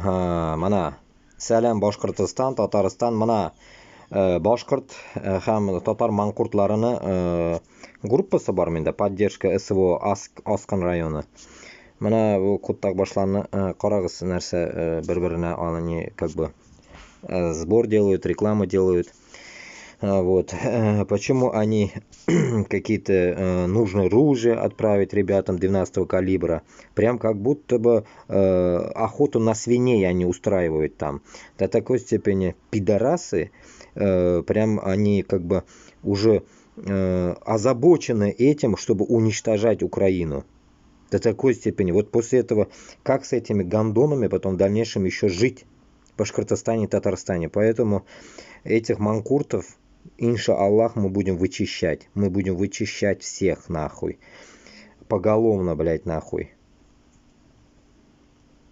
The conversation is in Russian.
Mana Salam Boshqirdiston, Tatariston, mana boshqirt ham tatar manqurtlarini gruppasi bor menda, поддержка СВО Osqin rayoni. Mana bu ko'taq boshlarni qarag'iz narsa bir-birini они как бы сбор делают, рекламу делают. Вот. Почему они какие-то нужно оружие отправить ребятам 12-го калибра? Прям как будто бы охоту на свиней они устраивают там. До такой степени пидорасы, прям они как бы уже озабочены этим, чтобы уничтожать Украину. До такой степени. Вот после этого, как с этими гондонами потом в дальнейшем еще жить в Башкортостане и Татарстане? Поэтому этих манкуртов, инша Аллах, мы будем вычищать. Мы будем вычищать всех нахуй. Поголовно, блядь, нахуй.